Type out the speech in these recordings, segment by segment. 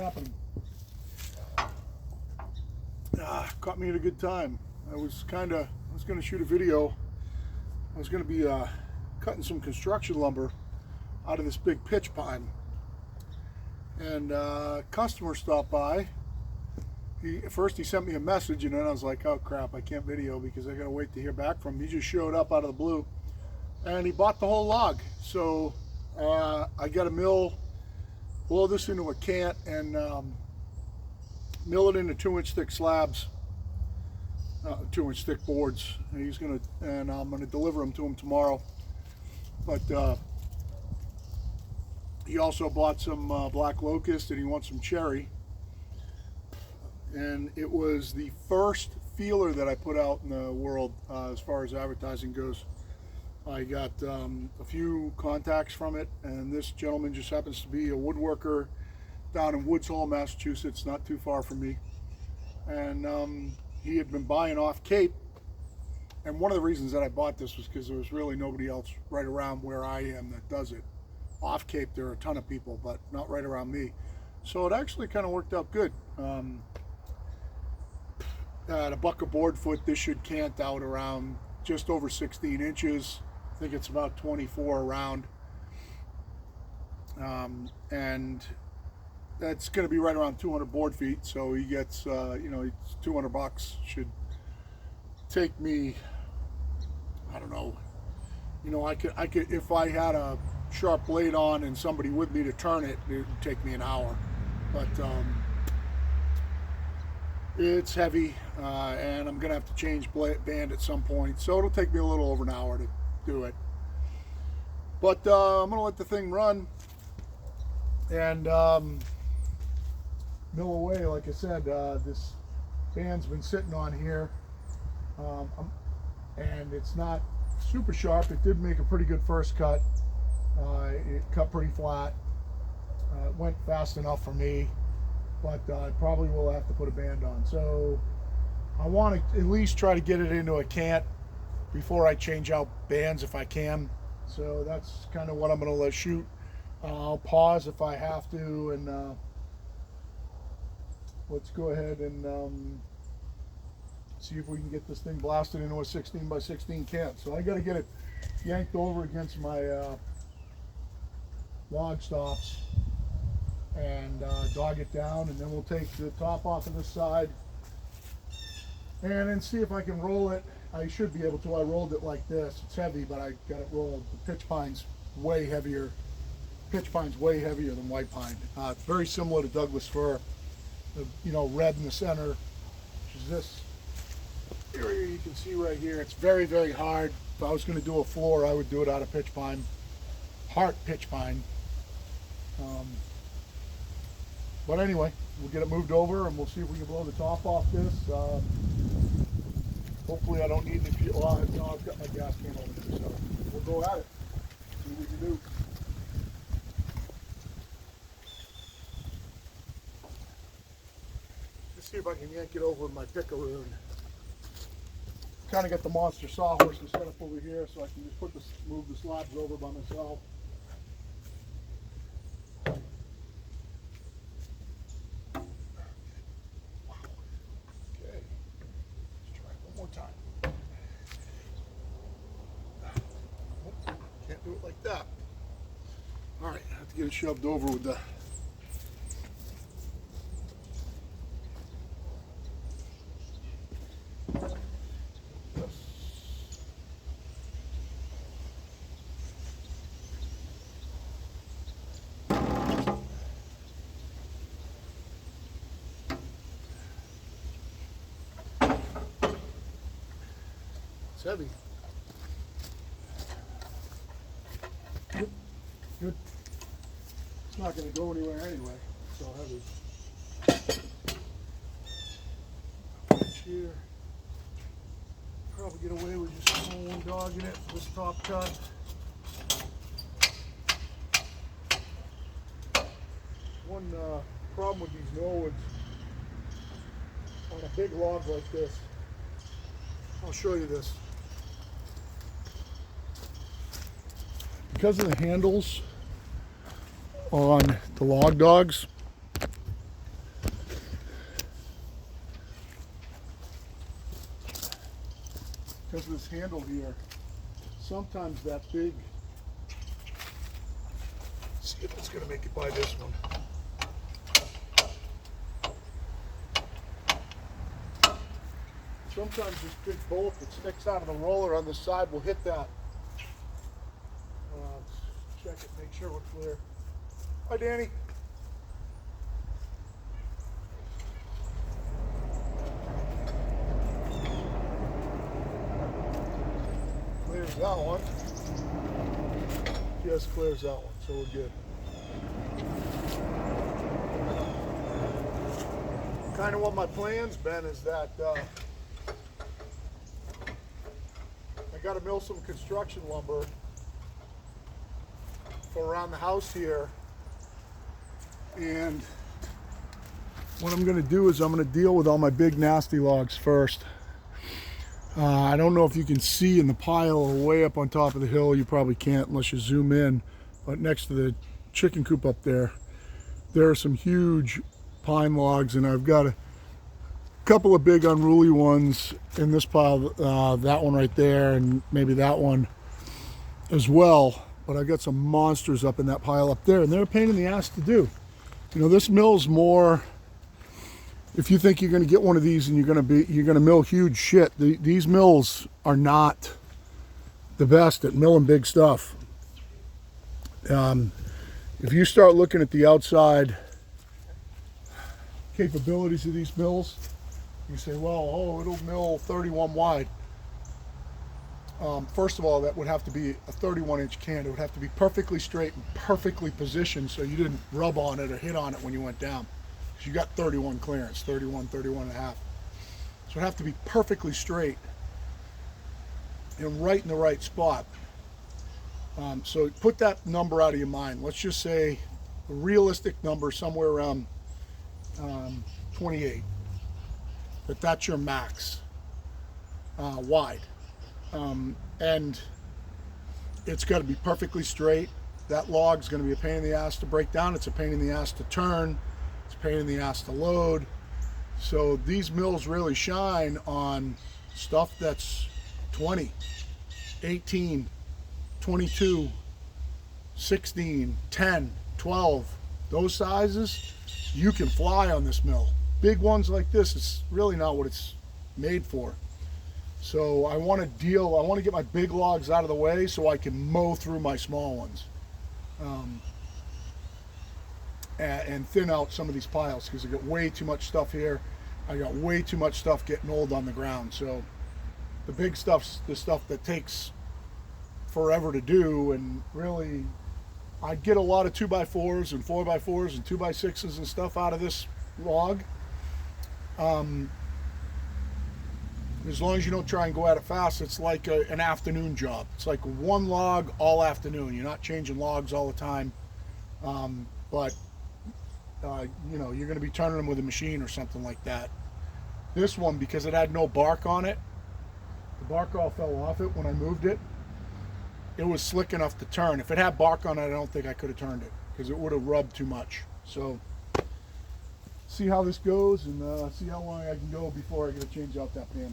happening? Caught me at a good time. I was going to shoot a video. I was going to be cutting some construction lumber out of this big pitch pine. And a customer stopped by. First he sent me a message, and then I was like, oh crap, I can't video because I got to wait to hear back from him. He just showed up out of the blue. And he bought the whole log. So I got to blow this into a cant and mill it into 2-inch thick slabs, 2-inch thick boards. And I'm gonna deliver them to him tomorrow. But he also bought some black locust, and he wants some cherry. And it was the first feeler that I put out in the world as far as advertising goes. I got a few contacts from it, and this gentleman just happens to be a woodworker down in Woods Hole, Massachusetts, not too far from me. And he had been buying off Cape, and one of the reasons that I bought this was because there was really nobody else right around where I am that does it. Off Cape there are a ton of people, but not right around me. So it actually kind of worked out good. At $1 a board foot, this should cant out around just over 16 inches. I think it's about 24 around. And that's going to be right around 200 board feet. So he gets, it's $200. Should take me, I don't know. I could, if I had a sharp blade on and somebody with me to turn it, it would take me an hour. But it's heavy, and I'm gonna have to change band at some point, so it'll take me a little over an hour to do it. But I'm gonna let the thing run and mill away. Like I said, this band's been sitting on here, and it's not super sharp. It did make a pretty good first cut. It cut pretty flat. It went fast enough for me, but I probably will have to put a band on. So I want to at least try to get it into a cant before I change out bands if I can. So that's kind of what I'm going to let shoot. I'll pause if I have to, and let's go ahead and see if we can get this thing blasted into a 16 by 16 cant. So I got to get it yanked over against my log stops and dog it down, and then we'll take the top off of this side and then see if I can roll it. I should be able to. I rolled it like this. It's heavy, but I got it rolled. The pitch pine's way heavier. Pitch pine's way heavier than white pine. It's very similar to Douglas fir. The red in the center, which is this area you can see right here. It's very, very hard. If I was going to do a floor, I would do it out of pitch pine, heart pitch pine. But anyway, we'll get it moved over, and we'll see if we can blow the top off this. Hopefully I don't need any fuel. Well, no, I've got my gas can over there, so we'll go at it. See what we can do. Let's see if I can yank it over with my pickaroo. Kind of got the monster sawhorses set up over here, so I can just move the slabs over by myself. Do it like that. All right, I have to get it shoved over with the it's heavy. Good. It's not going to go anywhere anyway. It's so heavy. Here. Probably get away with just throwing one dog in it for this top cut. One problem with these Norwoods on a big log like this, I'll show you this. Because of the handles on the log dogs, because of this handle here, sometimes that big, let's see if it's going to make it by this one. Sometimes this big bolt that sticks out of the roller on the side will hit that. Let's check it, make sure we're clear. Hi, Danny. Clears that one. Just clears that one, so we're good. Kind of what my plan's been is that I got to mill some construction lumber for around the house here, and what I'm going to do is I'm going to deal with all my big nasty logs first. I don't know if you can see in the pile way up on top of the hill. You probably can't unless you zoom in, but next to the chicken coop up there, there are some huge pine logs, and I've got a couple of big unruly ones in this pile, that one right there, and maybe that one as well. But I've got some monsters up in that pile up there, and they're a pain in the ass to do. You know, this mill's more, if you think you're going to get one of these and you're going to mill huge shit, these mills are not the best at milling big stuff. If you start looking at the outside capabilities of these mills, you say, well, oh, it'll mill 31 wide. First of all, that would have to be a 31-inch can. It would have to be perfectly straight and perfectly positioned so you didn't rub on it or hit on it when you went down. Because you got 31 clearance, 31 and a half. So it'd have to be perfectly straight and right in the right spot. So put that number out of your mind. Let's just say a realistic number somewhere around 28. That's your max wide. And it's got to be perfectly straight. That log's going to be a pain in the ass to break down. It's a pain in the ass to turn. It's a pain in the ass to load. So these mills really shine on stuff that's 20, 18, 22, 16, 10, 12. Those sizes, you can fly on this mill. Big ones like this, it's really not what it's made for. So I want to get my big logs out of the way so I can mow through my small ones. And thin out some of these piles because I got way too much stuff here. I got way too much stuff getting old on the ground. So the big stuff's the stuff that takes forever to do, and really I'd get a lot of 2x4s and 4x4s and 2x6s and stuff out of this log. As long as you don't try and go at it fast, it's like an afternoon job. It's like one log all afternoon. You're not changing logs all the time, but you know, you're going to be turning them with a machine or something like that. This one, because it had no bark on it, the bark all fell off it when I moved it. It was slick enough to turn. If it had bark on it, I don't think I could have turned it because it would have rubbed too much. So see how this goes and see how long I can go before I get to change out that pan.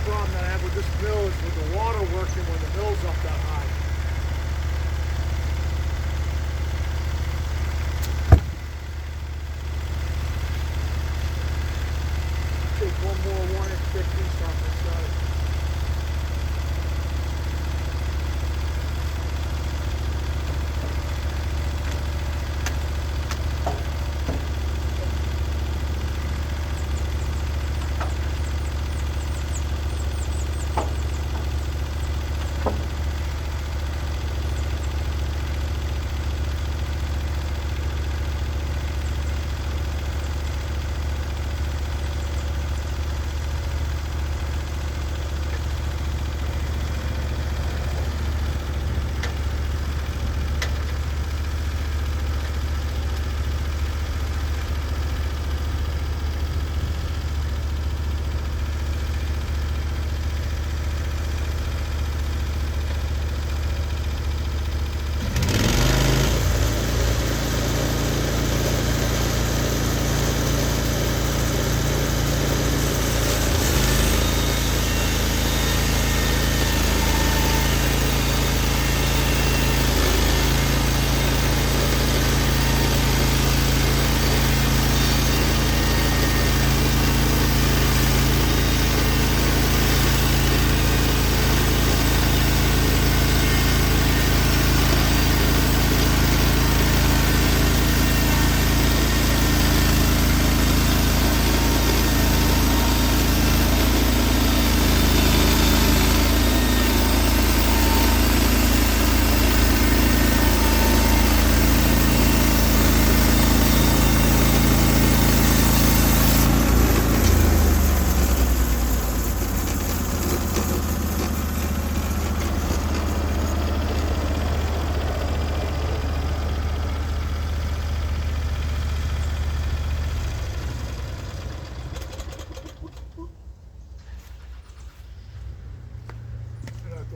problem that I have with this mill is with the water working when the mill's up that high. Take one more 1-inch thick piece off the side.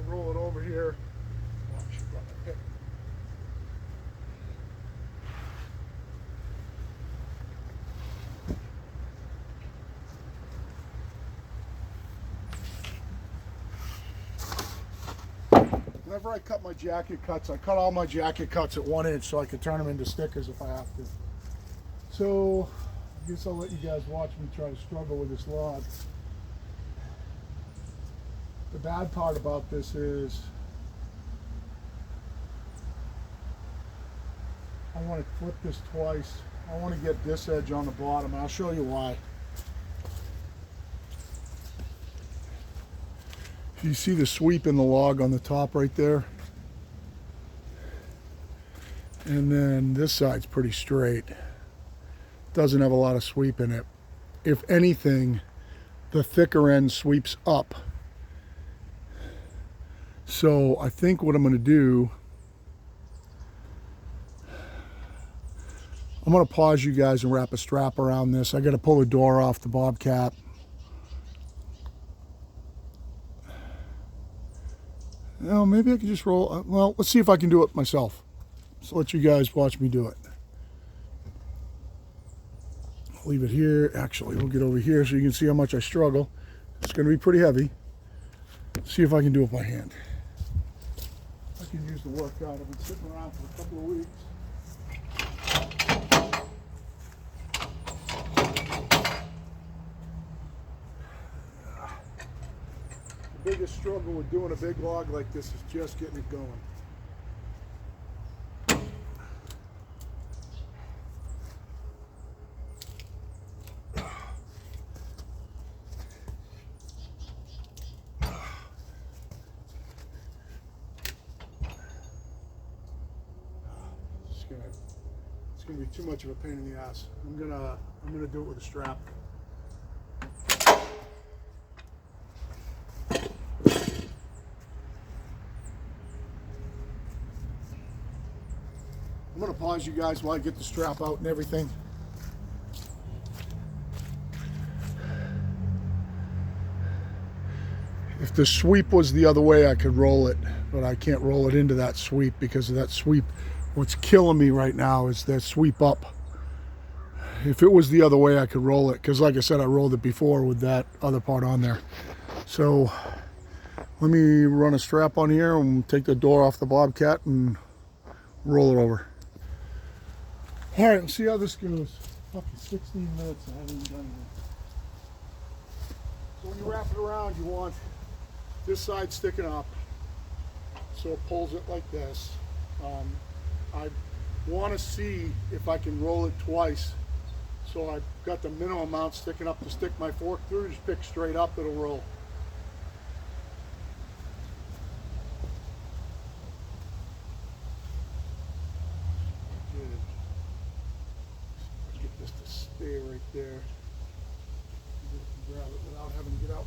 Roll it over here. Oh, I should run that pit. Whenever I cut my jacket cuts, I cut all my jacket cuts at 1 inch so I can turn them into stickers if I have to. So I guess I'll let you guys watch me try to struggle with this log. The bad part about this is I want to flip this twice. I want to get this edge on the bottom, and I'll show you why. You see the sweep in the log on the top right there? And then this side's pretty straight. Doesn't have a lot of sweep in it. If anything, the thicker end sweeps up. So I think what I'm going to do, I'm going to pause you guys and wrap a strap around this. I got to pull the door off the Bobcat. Well, maybe I can just roll. Well, let's see if I can do it myself. So let you guys watch me do it. I'll leave it here. Actually, we'll get over here so you can see how much I struggle. It's going to be pretty heavy. See if I can do it by hand. I can use the workout. I've been sitting around for a couple of weeks. The biggest struggle with doing a big log like this is just getting it going. It's gonna be too much of a pain in the ass. I'm gonna do it with a strap. I'm gonna pause you guys while I get the strap out and everything. If the sweep was the other way, I could roll it, but I can't roll it into that sweep because of that sweep. What's killing me right now is that sweep up. If it was the other way, I could roll it, because like I said, I rolled it before with that other part on there. So let me run a strap on here and take the door off the Bobcat and roll it over. All right, let's see how this goes. Fucking 16 minutes, I haven't even done anything. So when you wrap it around, you want this side sticking up, so it pulls it like this. I want to see if I can roll it twice. So I've got the minimum amount sticking up to stick my fork through. Just pick straight up, it'll roll. Get this to stay right there. Grab it without having to get out.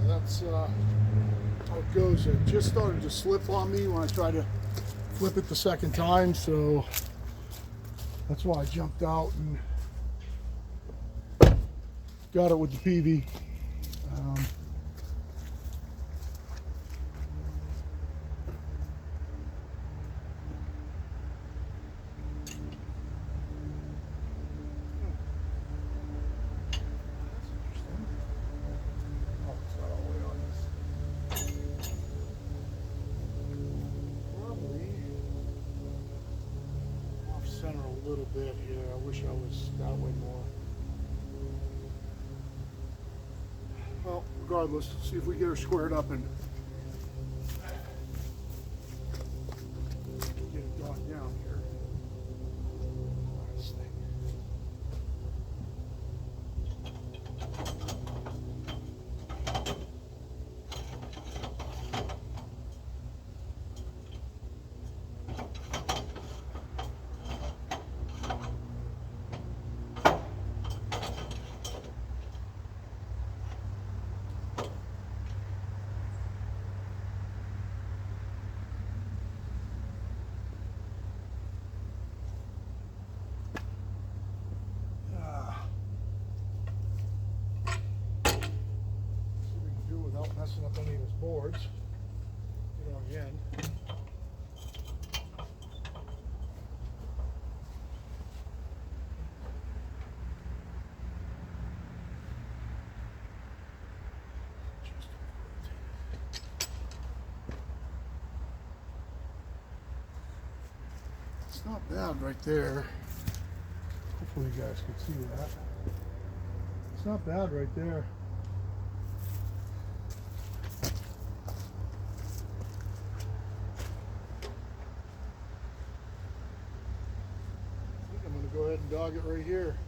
That's how it goes. It just started to slip on me when I tried to flip it the second time, so that's why I jumped out and got it with the PV. A little bit here. I wish I was that way more. Well, regardless, let's see if we get her squared up and get it gone down here. It's not bad right there. Hopefully you guys can see that. It's not bad right there. I think I'm going to go ahead and dog it right here.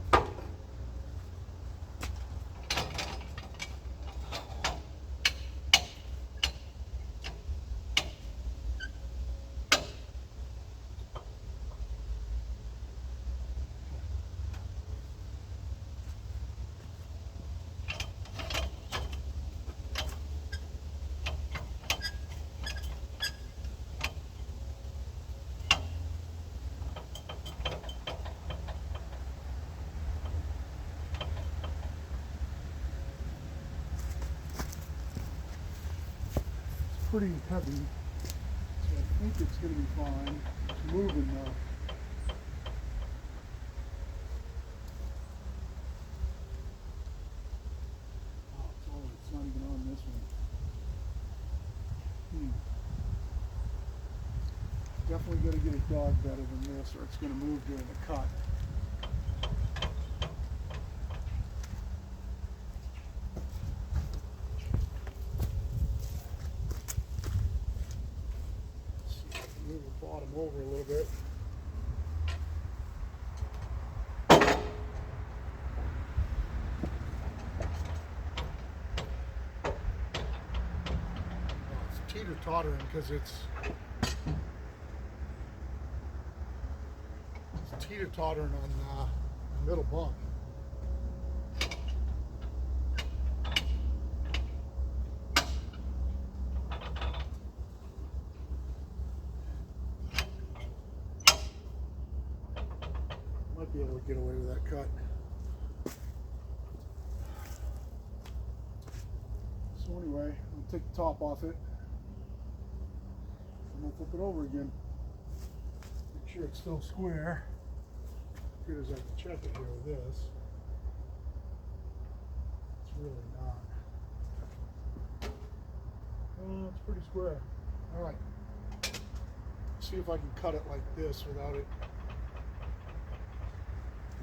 Pretty heavy, so I think it's going to be fine. It's moving though. Oh, it's not even on this one. Definitely going to get a dog better than this, or it's going to move during the cut. Move the bottom over a little bit. It's teeter-tottering because it's teeter-tottering on the middle bunk. Might be able to get away with that cut. So anyway, I'll take the top off it. I'm going to flip it over again. Make sure it's still square. Good as I can check it here with this. It's really not. Oh, it's pretty square. Alright. See if I can cut it like this without it.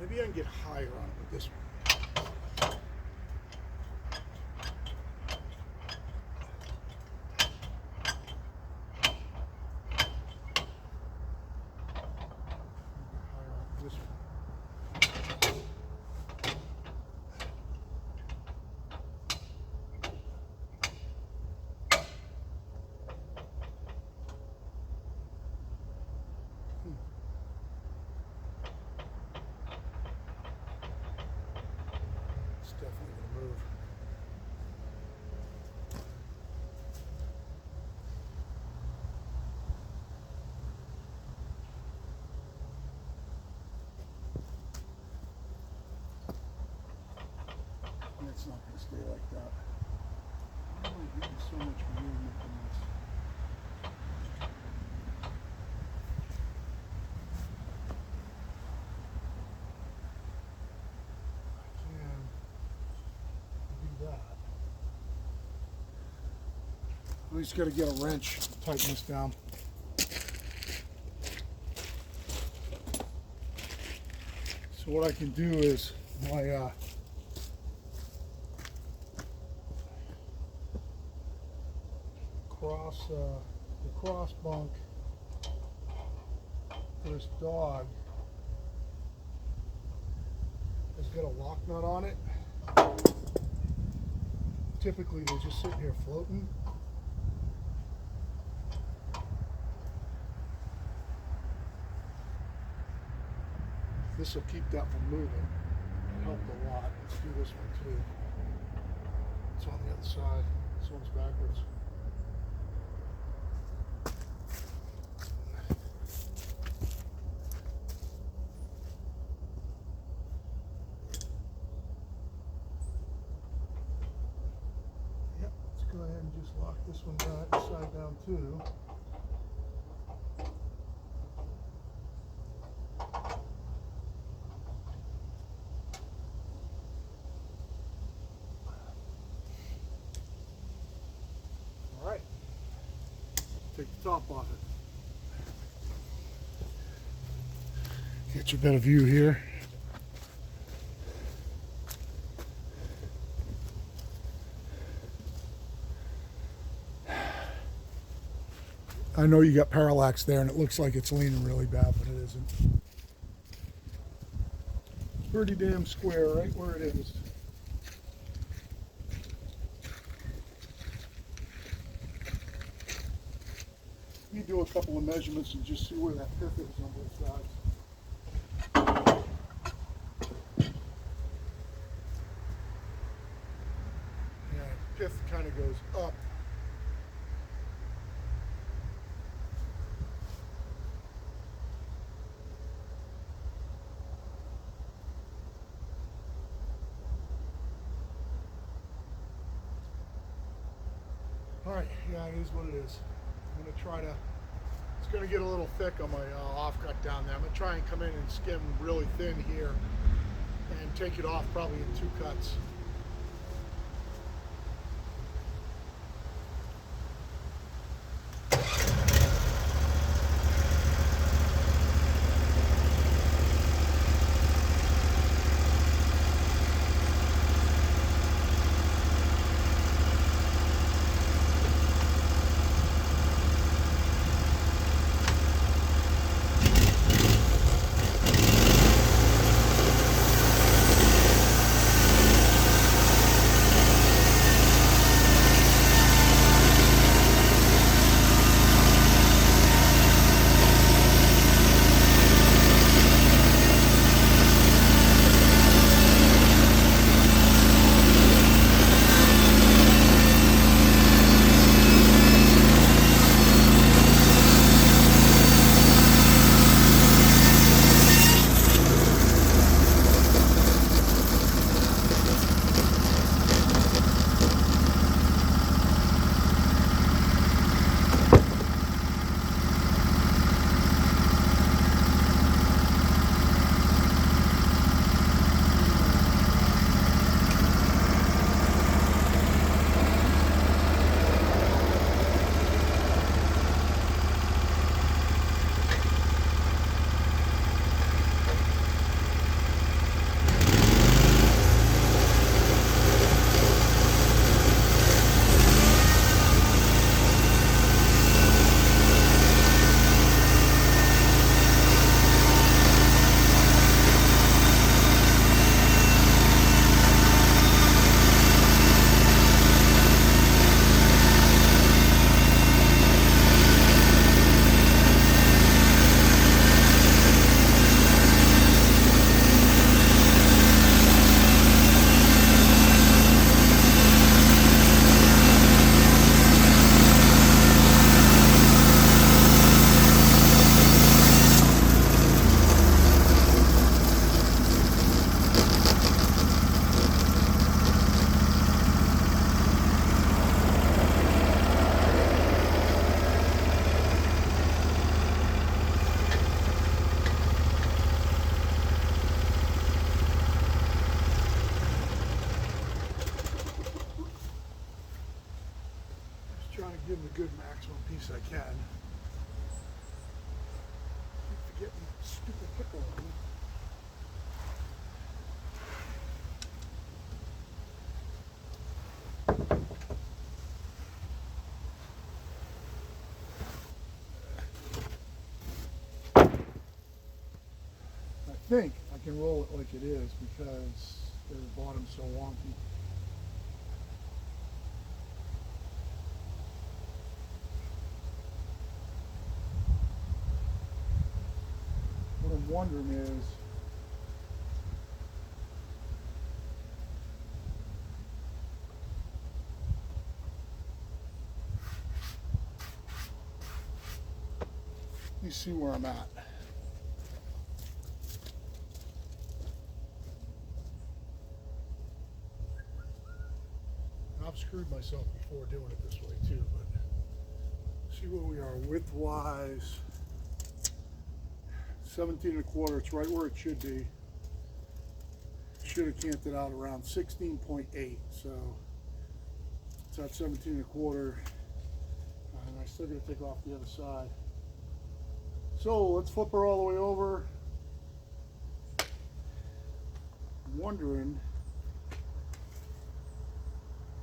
Maybe I can get higher on it with this one. Definitely going to move. And it's not going to stay like that. Why am I getting so much movement in this? We just got to get a wrench to tighten this down. So what I can do is my the cross bunk for this dog has got a lock nut on it. Typically they just sit here floating. This will keep that from moving. It helped a lot. Let's do this one too. It's on the other side. This one's backwards. Yep, let's go ahead and just lock this one down, side down too. Take the top off it. Get you a better view here. I know you got parallax there and it looks like it's leaning really bad, but it isn't. It's pretty damn square right where it is. Let me do a couple of measurements and just see where that pith is on both sides. Pith kind of goes up. All right, yeah, it is what it is. I'm gonna try to, it's gonna get a little thick on my offcut down there. I'm gonna try and come in and skim really thin here and take it off probably in 2 cuts. Give them a good maximum piece I can. Keep forgetting stupid pickle on me. I think I can roll it like it is because the bottom's so wonky. What I'm wondering is, let me see where I'm at. I've screwed myself before doing it this way too, but see where we are width-wise. 17.25, it's right where it should be. Should have camped it out around 16.8, so it's at 17.25, and I still got to take off the other side. So let's flip her all the way over, wondering,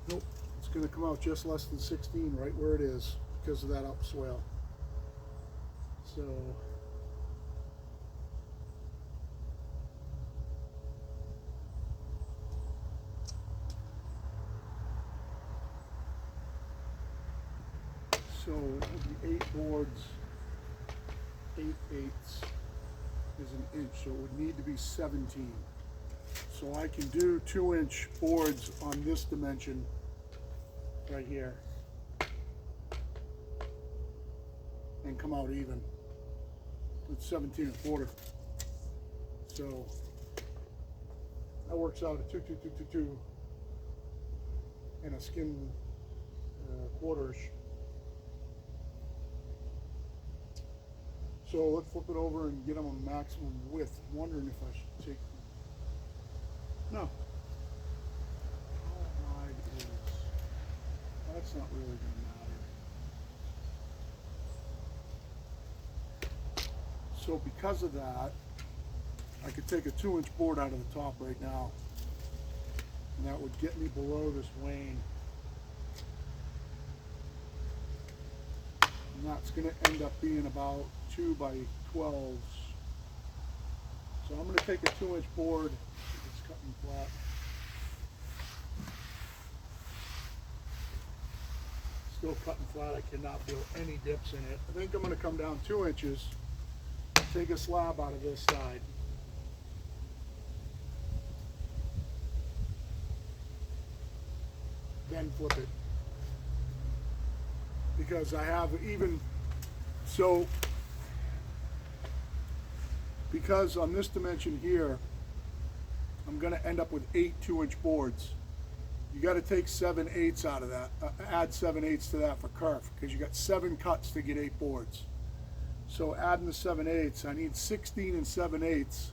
nope, it's going to come out just less than 16 right where it is because of that upswell. So it would be 8 boards, 8/8 is an inch, so it would need to be 17. So I can do 2-inch boards on this dimension right here and come out even. It's 17 1/4. So that works out at 2, 2, 2, 2, 2 and a skim quarter-ish. So let's flip it over and get them a maximum width. I'm wondering if I should take, no. How wide is, that's not really going to matter. So because of that, I could take a 2-inch board out of the top right now, and that would get me below this wane. And that's going to end up being about 2 by 12s. So I'm going to take a 2-inch board. It's cutting flat. Still cutting flat. I cannot feel any dips in it. I think I'm going to come down 2 inches, take a slab out of this side. Then flip it. Because I have even, so because on this dimension here, I'm going to end up with 8 2-inch boards. You got to take 7/8 out of that, add 7/8 to that for kerf, because you got 7 cuts to get 8 boards. So adding the 7/8, I need 16 7/8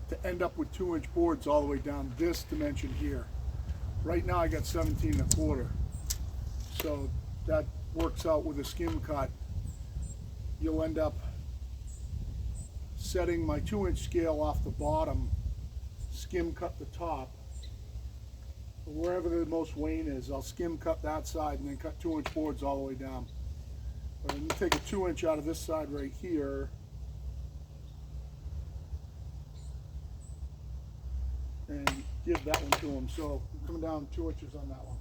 to end up with 2-inch boards all the way down this dimension here. Right now I got 17 1/4. So that works out with a skim cut. You'll end up setting my 2-inch scale off the bottom, skim cut the top. Wherever the most wane is, I'll skim cut that side and then cut 2-inch boards all the way down. But I'm going to take a 2-inch out of this side right here and give that one to them. So I'm coming down 2 inches on that one.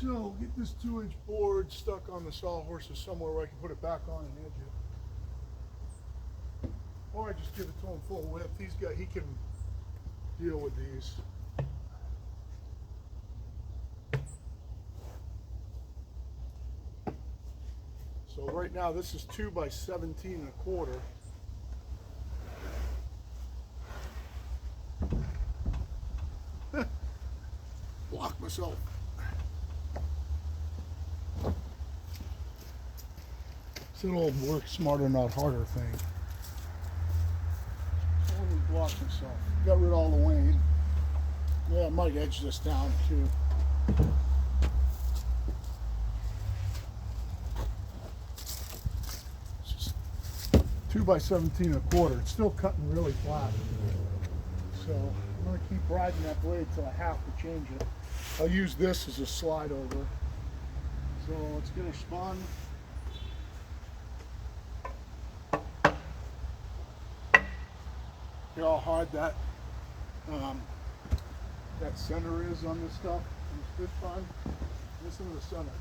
So get this 2-inch board stuck on the sawhorses somewhere where I can put it back on and edge it. Or I just give it to him full width. He can deal with these. So right now this is 2 by 17 1/4. Block myself. It's an old work smarter, not harder thing. So let me block myself. Got rid of all the wane. Yeah, I might edge this down too. It's just 2 by 17 1/4. It's still cutting really flat. So I'm going to keep riding that blade till I have to change it. I'll use this as a slide over. So let's get her spun. See how hard that center is on this stuff, on this fish pond. Listen to the center.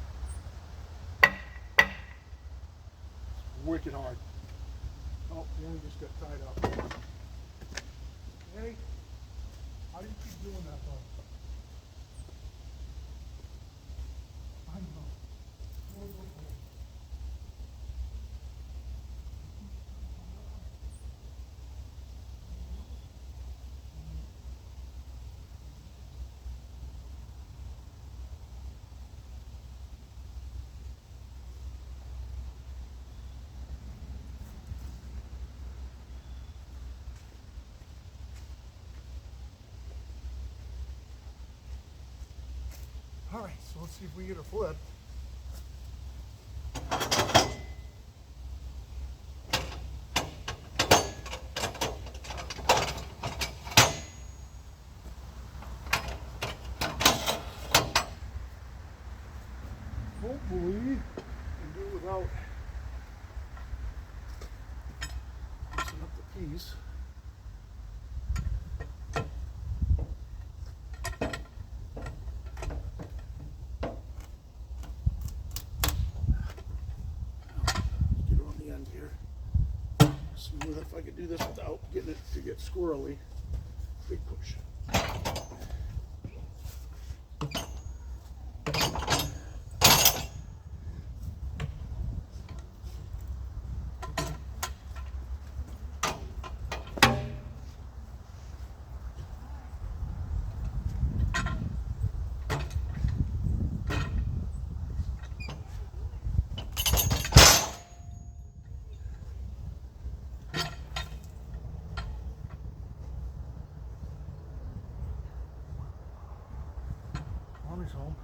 It's wicked hard. Oh, the end just got tied up. Hey, how do you keep doing that, bud? I don't know. All right, so let's see if we get her flipped. Hopefully, we can do without mixing up the piece. If I could do this without getting it to get squirrely. Big push. Mommy's home.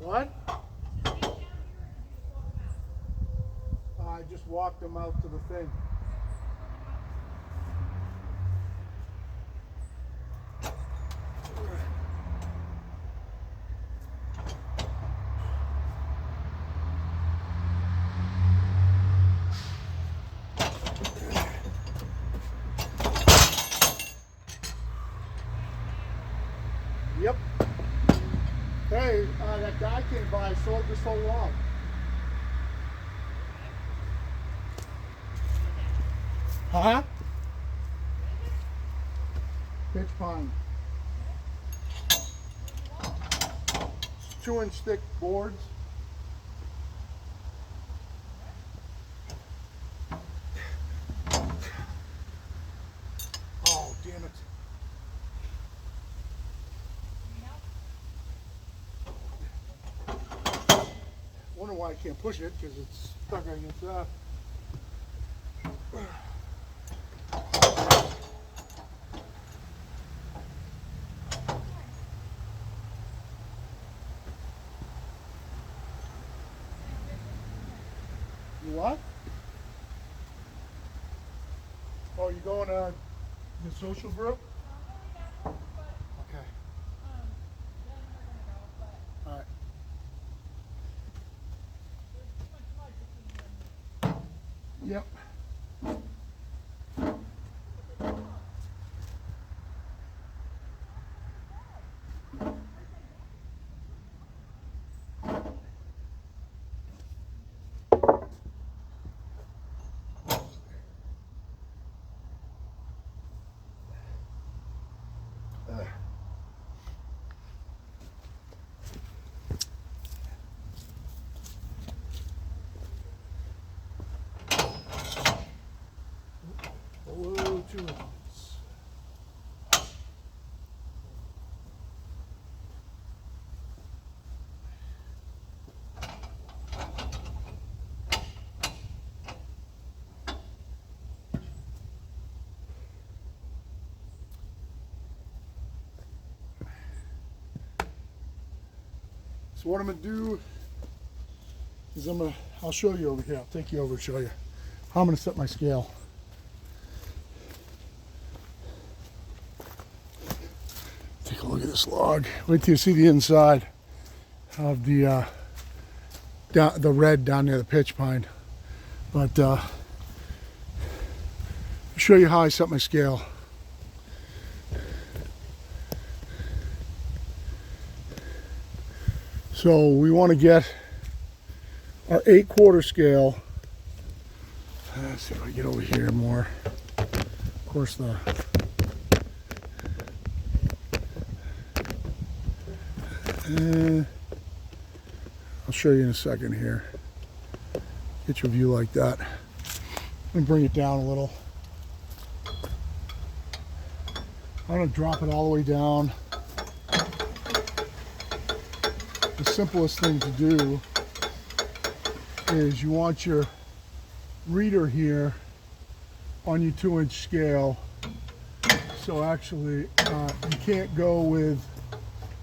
What? I just walked them out to the thing. Yep. Hey, that guy came by, sold this whole log. Huh? Pitch pine. 2-inch thick boards. Oh, damn it. Wonder why I can't push it, because it's stuck against that. You what? Oh, you going to the social group? Okay. All right. Yep. 2 inches. So what I'm going to do is I'll show you over here. I'll take you over and show you how I'm going to set my scale. Take a look at this log. Wait till you see the inside of the red down near the pitch pine. But I'll show you how I set my scale. So we want to get our 8/4 scale. Let's see if I get over here more. Of course, I'll show you in a second here. Get your view like that. And bring it down a little. I'm going to drop it all the way down. The simplest thing to do is you want your reader here on your 2-inch scale. So actually you can't go with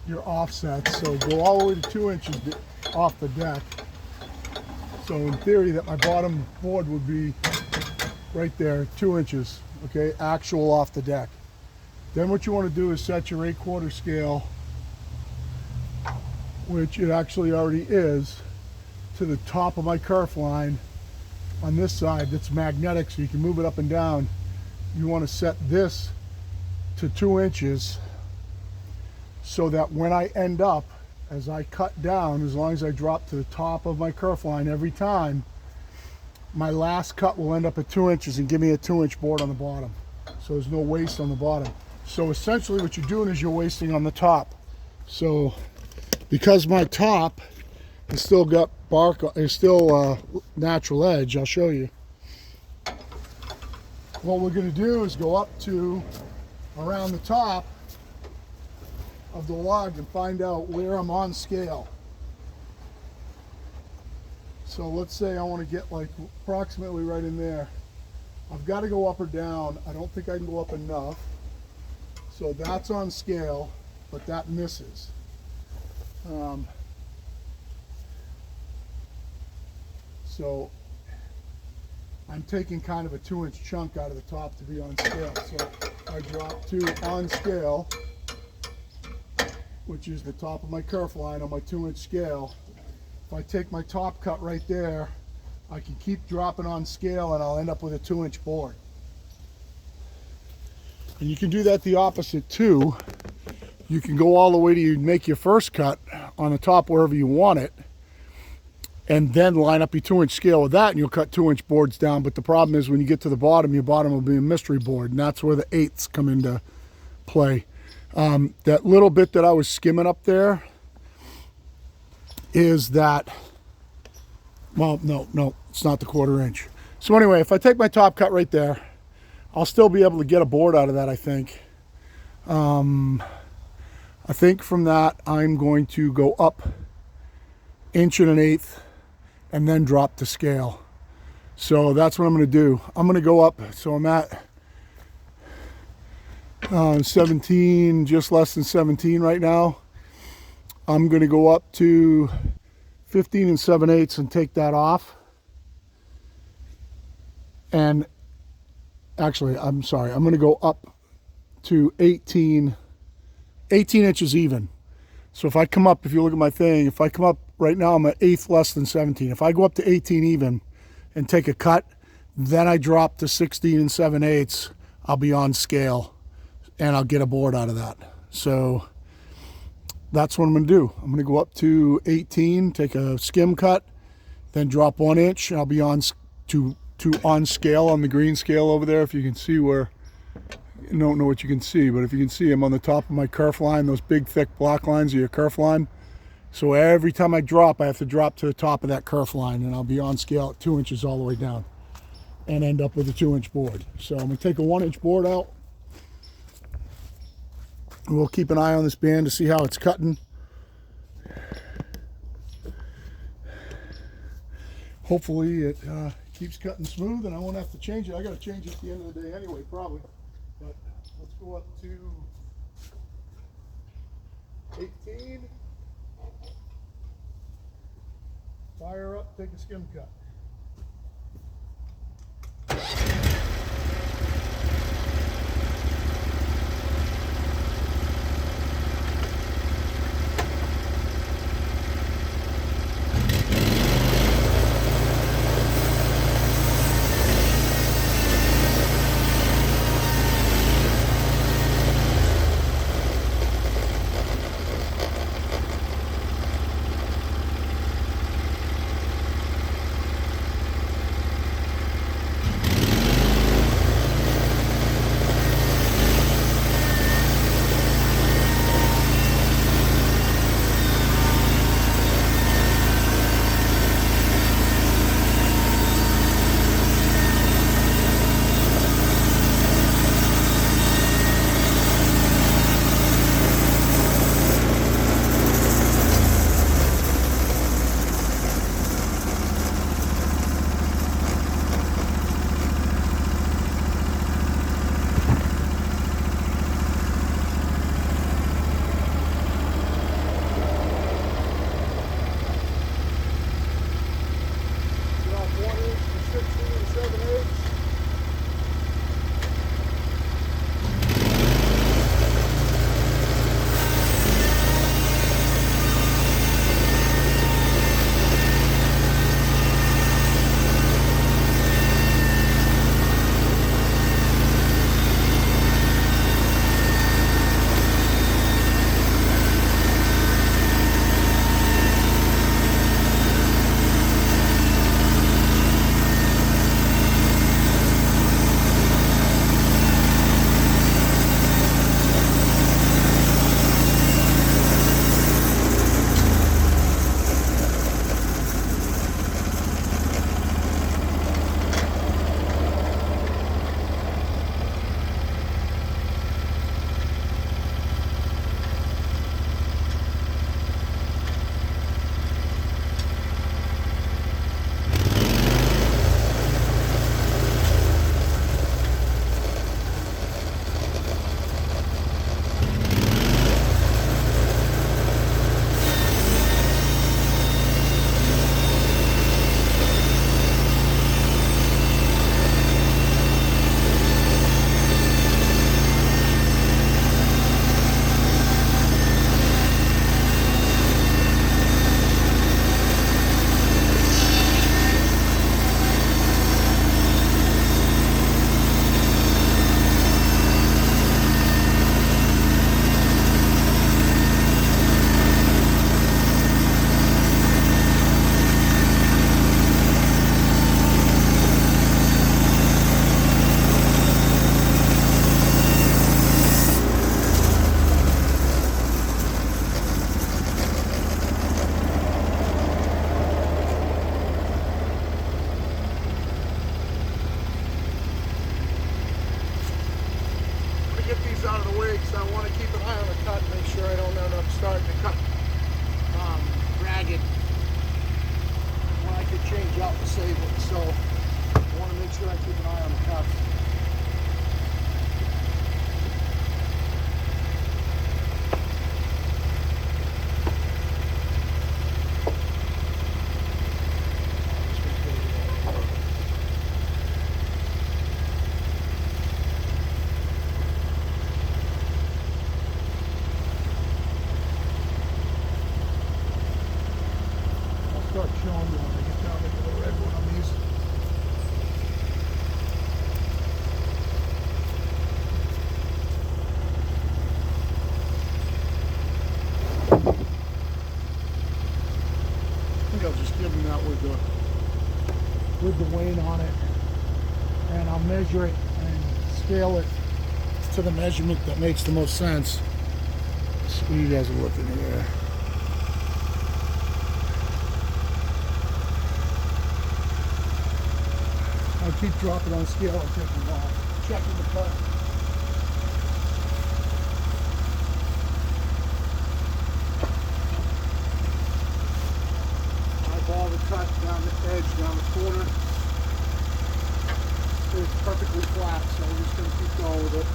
your offsets, so go all the way to 2 inches off the deck. So in theory that my bottom board would be right there, 2 inches, okay, actual off the deck. Then what you want to do is set your 8/4 scale, which it actually already is, to the top of my kerf line on this side that's magnetic, so you can move it up and down. You want to set this to 2 inches so that when I end up, as I cut down, as long as I drop to the top of my kerf line every time, my last cut will end up at 2 inches and give me a 2-inch board on the bottom. So there's no waste on the bottom. So essentially what you're doing is you're wasting on the top. So because my top has still got bark, is still natural edge, I'll show you. What we're going to do is go up to around the top of the log and find out where I'm on scale. So let's say I want to get like approximately right in there. I've got to go up or down. I don't think I can go up enough. So that's on scale, but that misses. So I'm taking kind of a 2-inch chunk out of the top to be on scale. So I drop to on scale, which is the top of my kerf line on my 2-inch scale. If I take my top cut right there, I can keep dropping on scale and I'll end up with a 2-inch board. And you can do that the opposite too. You can go all the way to you make your first cut on the top wherever you want it, and then line up your 2-inch scale with that, and you'll cut 2-inch boards down. But the problem is when you get to the bottom, your bottom will be a mystery board, and that's where the 8ths come into play. That little bit that I was skimming up there is that, well, no, it's not the 1/4 inch. So anyway, if I take my top cut right there, I'll still be able to get a board out of that, I think. I think from that, I'm going to go up 1 1/8 and then drop to scale. So that's what I'm going to do. I'm going to go up, so I'm at 17, just less than 17 right now. I'm going to go up to 15 7/8 and take that off. And actually, I'm sorry, I'm going to go up to 18 inches even. So if I come up, if you look at my thing, if I come up right now, I'm at 1/8 less than 17. If I go up to 18 even and take a cut, then I drop to 16 7/8, I'll be on scale and I'll get a board out of that. So that's what I'm going to do. I'm going to go up to 18, take a skim cut, then drop 1 inch. I'll be on to on scale on the green scale over there. If you can see where, you don't know what you can see, but if you can see, I'm on the top of my kerf line, those big thick block lines of your kerf line. So every time I drop, I have to drop to the top of that kerf line, and I'll be on scale at 2 inches all the way down. and end up with a 2-inch board. So I'm going to take a 1-inch board out. We'll keep an eye on this band to see how it's cutting. Hopefully it keeps cutting smooth and I won't have to change it. I got to change it at the end of the day anyway, probably. But let's go up to 18. Fire up, take a skim cut. Out of the way because I want to keep an eye on the cut and make sure I don't end up starting to cut ragged when I could change out to save it. So I want to make sure I keep an eye on the cuts. Start showing you when I get down into the red one on these. I think I'll just give them that with the wane on it, and I'll measure it and scale it to the measurement that makes the most sense. So you guys are looking here. I keep dropping on scale and taking off, checking the cut. Eyeball the cut down the edge, down the corner. It's perfectly flat, so we're just going to keep going with it.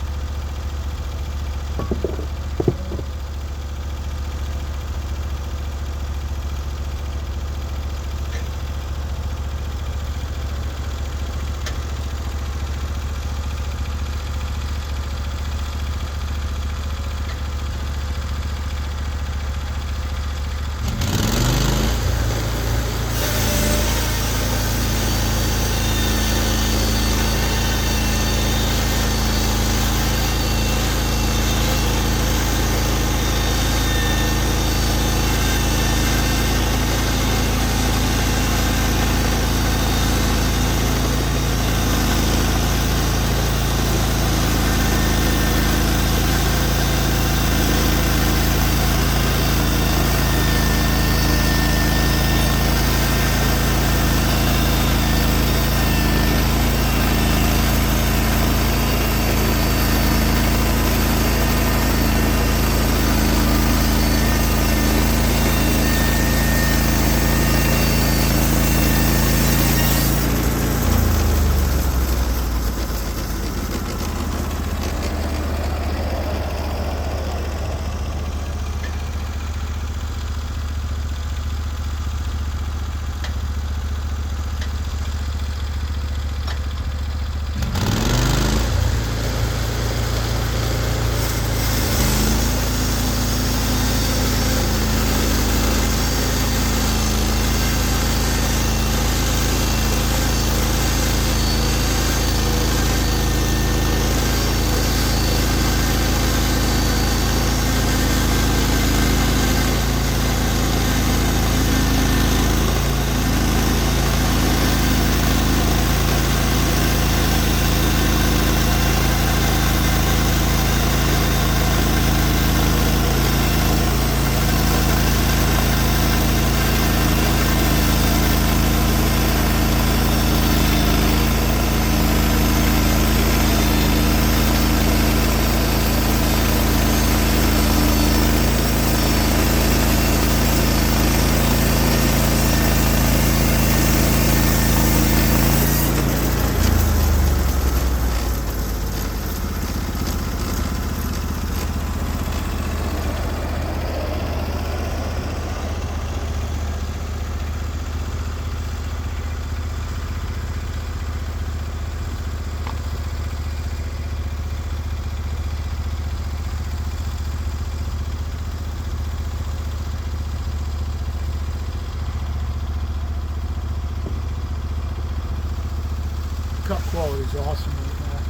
Cut quality is awesome right now.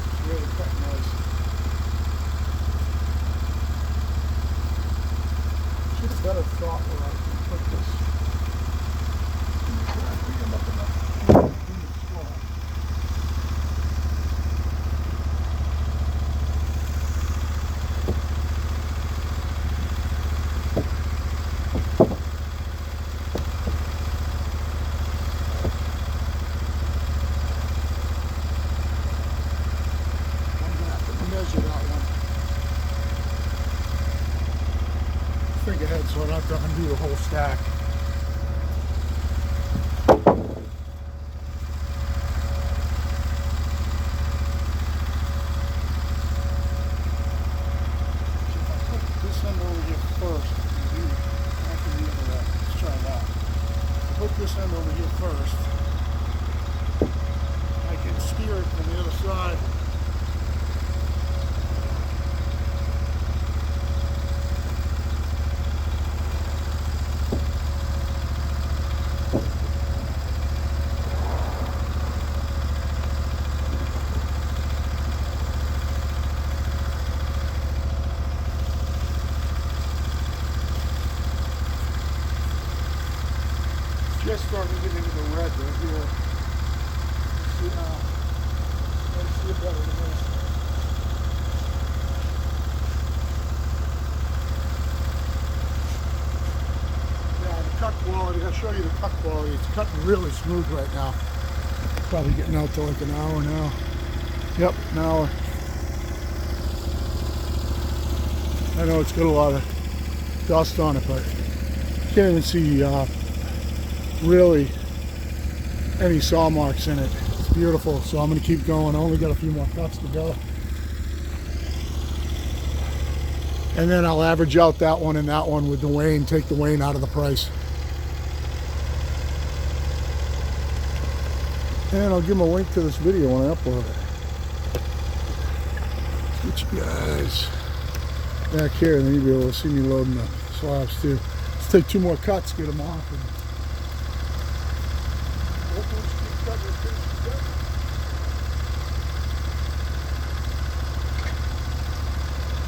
It's really cut nice. Should have better thought where I can put this. Try and pick them up in the slot. Think ahead so I don't have to undo the whole stack. If I put this end over here first, after the other end, let's try that. I put this end over here first. I can steer it from the other side. Just starting to get into the red right here. Let's see it better than this. Yeah, the cut quality, I'll show you the cut quality. It's cutting really smooth right now. Probably getting out to like an hour now. Yep, an hour. I know it's got a lot of dust on it, but you can't even see really any saw marks in it. It's beautiful, so I'm going to keep going. I only got a few more cuts to go. And then I'll average out that one and that one with the wane, take the wane out of the price. And I'll give them a link to this video when I upload it. Let's get you guys back here, and then you'll be able to see me loading the slabs too. Let's take 2 more cuts, get them off. And hopefully keep cutting and finishing together.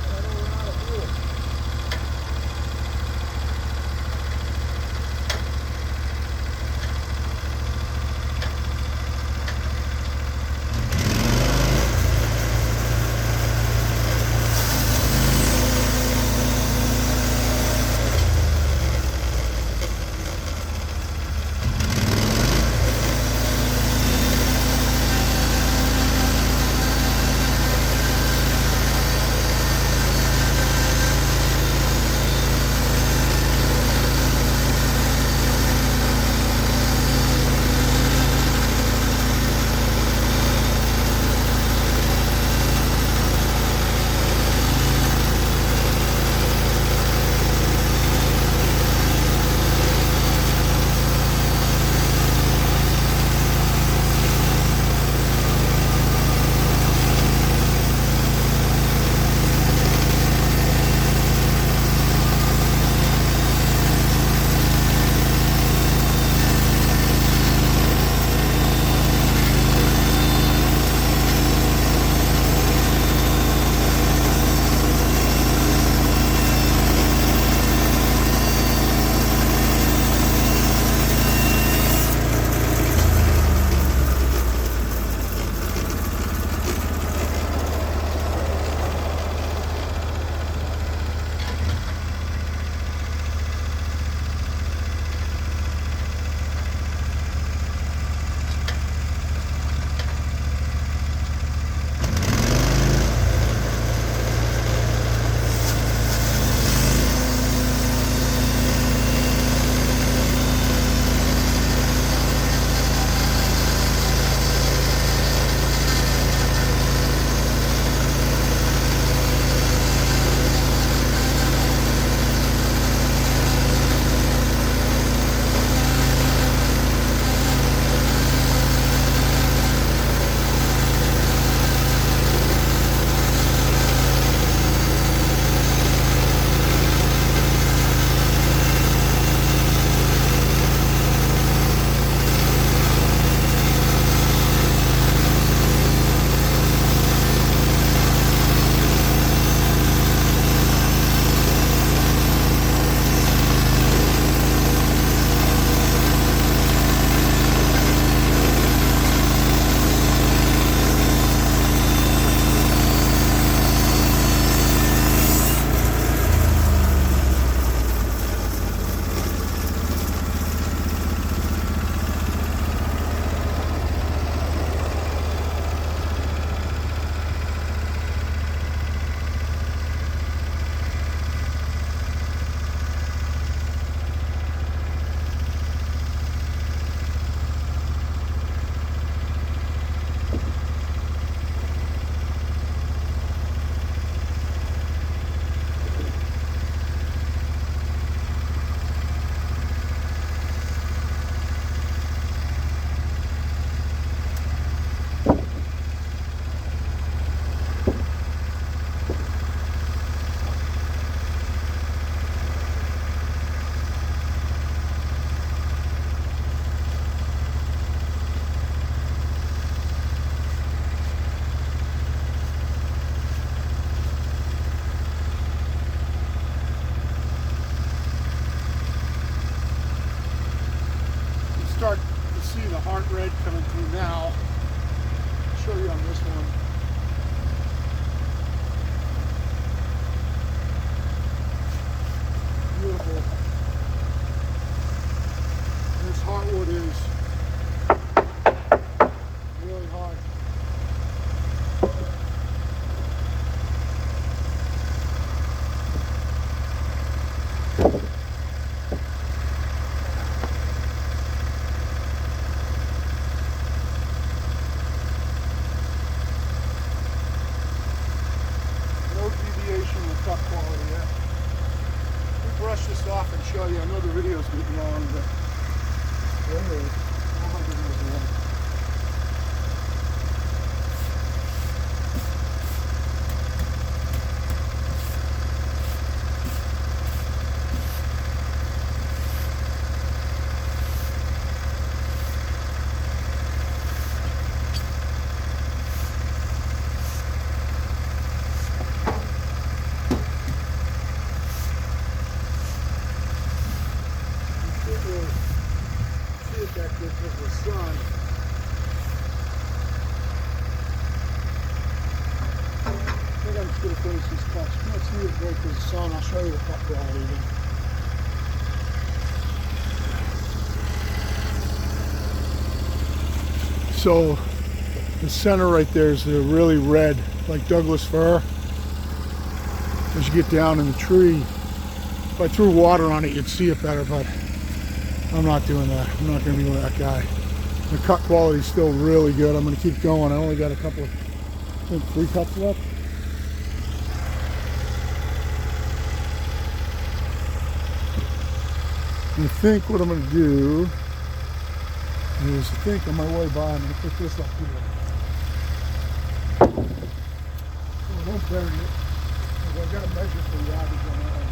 I don't know how to do it. Start to see the heart red coming through now. I'll show you on this one. Beautiful. This heartwood is show you. I know the video's getting long, but there it is. Oh my goodness. Because the sun. I think I'm just going to finish these cuts. Let's leave it break with the sun. I'll show you the cut quality again. So the center right there is the really red, like Douglas fir. As you get down in the tree, if I threw water on it, you'd see it better, but I'm not doing that. I'm not going to be that guy. The cut quality is still really good. I'm going to keep going. I only got a couple of, I think 3 cuts left. And I think what I'm going to do is, I think on my way by, I'm going to put this up here. Oh, don't bury it. I've got to measure for the yardage on that one.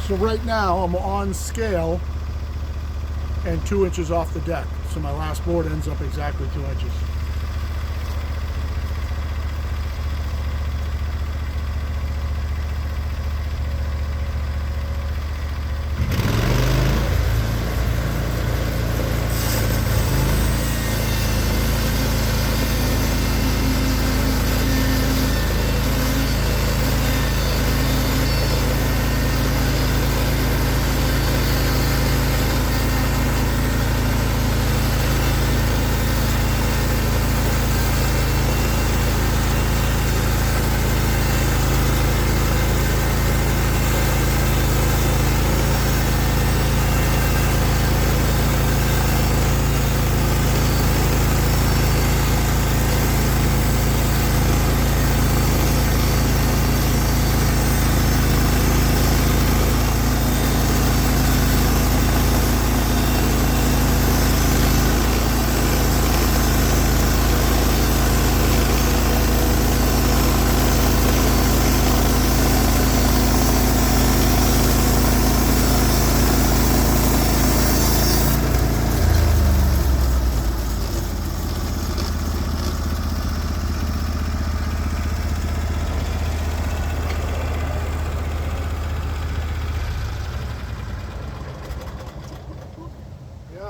So right now I'm on scale and 2 inches off the deck. So my last board ends up exactly 2 inches.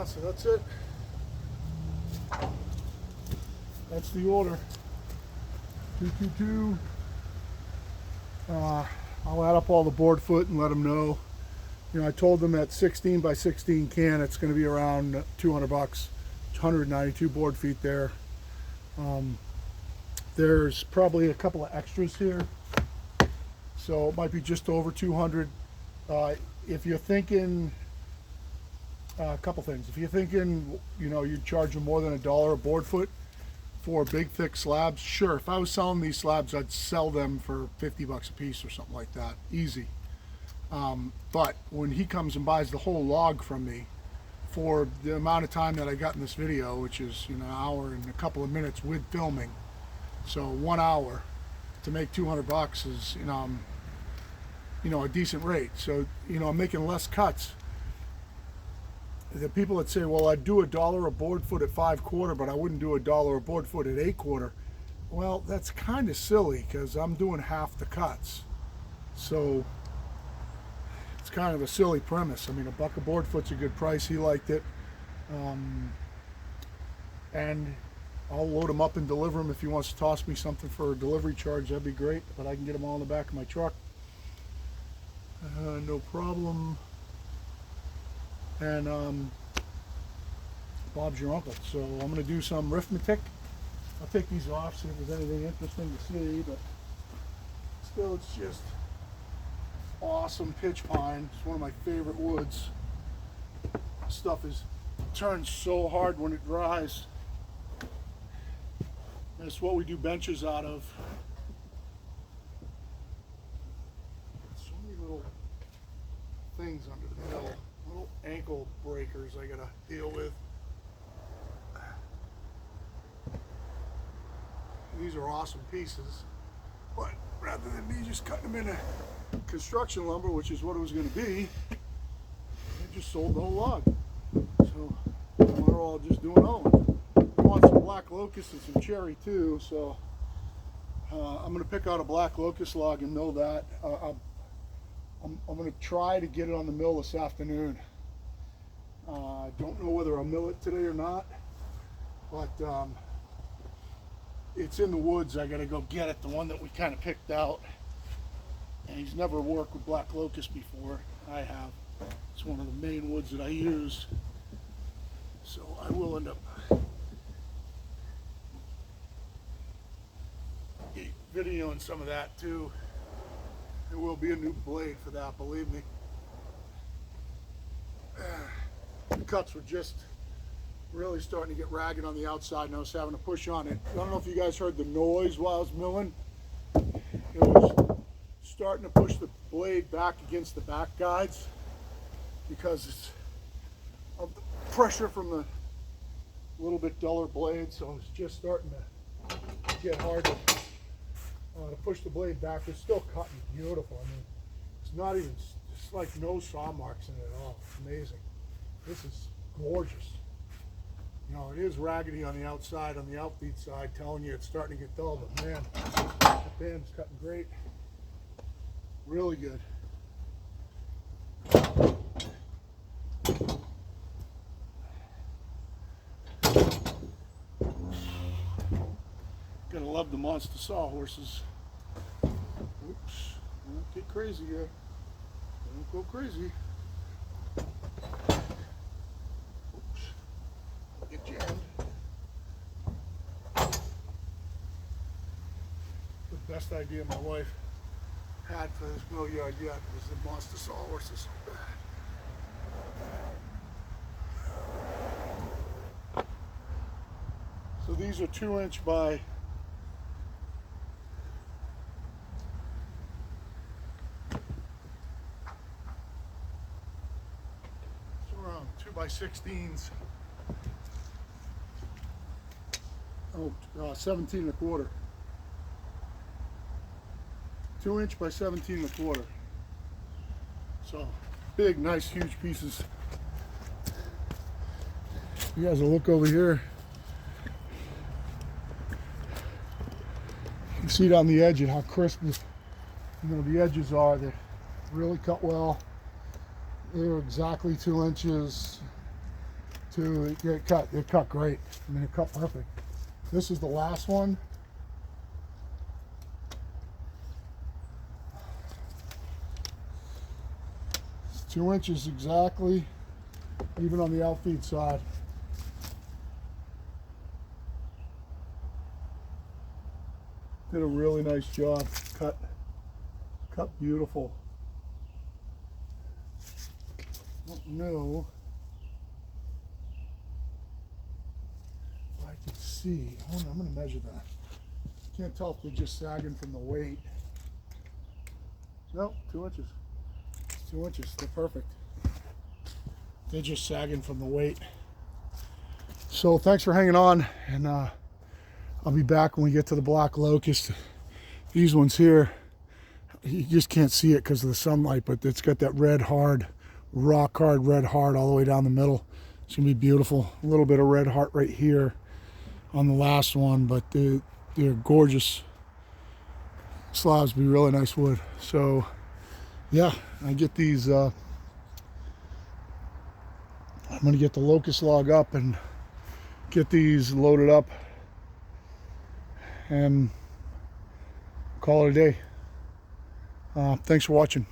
Yeah, so that's it. That's the order. 222. I'll add up all the board foot and let them know. You know, I told them that 16 by 16 can, it's going to be around 200 bucks. 192 board feet there. There's probably a couple of extras here, so it might be just over 200. If you're thinking a couple things, if you're thinking, you know, you'd charge them more than $1 a board foot for big thick slabs, sure. If I was selling these slabs, I'd sell them for 50 bucks a piece or something like that, easy. But when he comes and buys the whole log from me for the amount of time that I got in this video, which is, you know, an hour and a couple of minutes with filming, so 1 hour, to make 200 bucks is, you know, a decent rate. So, you know, I'm making less cuts. The people that say, well, I'd do $1 a board foot at 5/4, but I wouldn't do $1 a board foot at 8/4. Well, that's kind of silly, because I'm doing half the cuts. So it's kind of a silly premise. I mean, $1 a board foot's a good price. He liked it. And I'll load him up and deliver him. If he wants to toss me something for a delivery charge, that'd be great. But I can get them all in the back of my truck. No problem. And Bob's your uncle. So I'm going to do some arithmetic. I'll take these off, see if there's anything interesting to see. But still, it's just awesome pitch pine. It's one of my favorite woods. This stuff turns so hard when it dries. And it's what we do benches out of. So many little things under the mill, little ankle breakers I gotta deal with. These are awesome pieces, but rather than me just cutting them into construction lumber, which is what it was going to be, I just sold the whole log. So we're all just doing Owen. I want some black locust and some cherry too, so I'm going to pick out a black locust log and mill that. I'm going to try to get it on the mill this afternoon. I don't know whether I'll mill it today or not, but it's in the woods. I got to go get it, the one that we kind of picked out. And he's never worked with black locust before. I have. It's one of the main woods that I use. So I will end up videoing some of that too. There will be a new blade for that, believe me. The cuts were just really starting to get ragged on the outside, and I was having to push on it. I don't know if you guys heard the noise while I was milling. It was starting to push the blade back against the back guides because it's of the pressure from the little bit duller blade, so it's just starting to get hard to push the blade back. It's still cutting beautiful. I mean, it's not even, it's like no saw marks in it at all. It's amazing. This is gorgeous. You know, it is raggedy on the outside, on the outfeed side, telling you it's starting to get dull, but man, that band's cutting great. Really good. Gotta love the monster sawhorses. Oops, don't get crazy here. Don't go crazy. Oops, get jammed. The best idea my wife had for this mill yard yet was the monster sawhorses. So these are 2-inch by around 2x16s. 17 1/4. 2-inch by 17 1/4. So big, nice, huge pieces. You guys will look over here. You see it on the edge and how crisp this, the edges are. They're really cut well. They're exactly 2 inches, too. It cut great. I mean, it cut perfect. This is the last one. It's 2 inches exactly, even on the outfeed side. Did a really nice job. Cut beautiful. Don't know if I can see. Hold on, I'm going to measure that. Can't tell if they're just sagging from the weight. Nope, 2 inches. 2 inches. They're perfect. They're just sagging from the weight. So thanks for hanging on, and I'll be back when we get to the black locust. These ones here, you just can't see it because of the sunlight, but it's got that red hard, rock hard red heart all the way down the middle. It's gonna be beautiful. A little bit of red heart right here on the last one, but they're gorgeous slabs. Be really nice wood. So yeah, I get these. I'm gonna get the locust log up and get these loaded up and call it a day. Thanks for watching.